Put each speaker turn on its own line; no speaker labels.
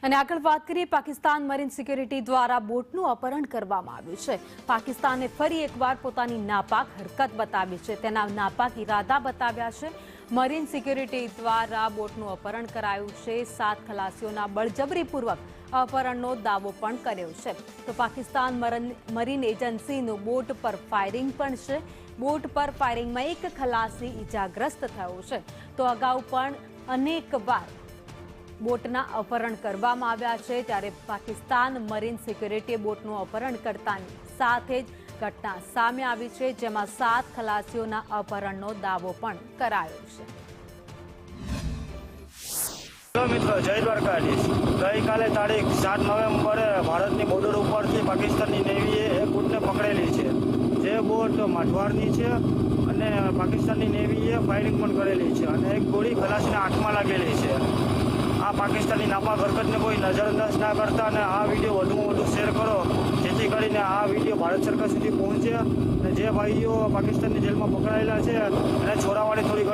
અને આગળ વાત કરીએ, પાકિસ્તાન મરીન સિક્યુરિટી દ્વારા બોટનું અપહરણ કરવામાં આવ્યું છે। પાકિસ્તાને ફરી એકવાર પોતાની નાપાક હરકત બતાવી છે, તેના નાપાક ઇરાદા બતાવ્યા છે। મરીન સિક્યુરિટી દ્વારા બોટનું અપહરણ કરાયું છે। 7 ખલાસીઓના બળજબરીપૂર્વક અપહરણનો દાવો પણ કર્યો છે। તો પાકિસ્તાન મરીન એજન્સીનું બોટ પર ફાયરિંગ પણ છે। બોટ પર ફાયરિંગમાં એક ખલાસી ઇજાગ્રસ્ત થયો છે। તો અગાઉ પણ અનેકવાર બોટના અપહરણ કરવામાં આવ્યા છે, ત્યારે પાકિસ્તાન મરીન સિક્યુરિટીએ બોટનું અપહરણ કરતાની સાથે જ ઘટના સામે આવી છે, જેમાં 7 ખલાસીઓના અપહરણનો દાવો પણ કરાયો છે।
હેલો મિત્રો, જય દ્વારકાધીશ। ગઈકાલે તારીખ 7 નવેમ્બરે ભારતની બોર્ડર ઉપરથી પાકિસ્તાનની નેવીએ એક બોટને પકડેલી છે, જે બોટ માઠવાડની છે અને પાકિસ્તાનની નેવીએ ફાયરિંગ પણ કરેલી છે અને એક ગોળી ખલાસીના આંખમાં લાગેલી છે। આ પાકિસ્તાનની નાપાક હરકતને કોઈ નજરઅંદાજ ના કરતા અને આ વિડીયો વધુમાં વધુ શેર કરો, જેથી કરીને આ વિડીયો ભારત સરકાર સુધી પહોંચે અને જે ભાઈઓ પાકિસ્તાનની જેલમાં પકડાયેલા છે એને છોડાવવાની થોડી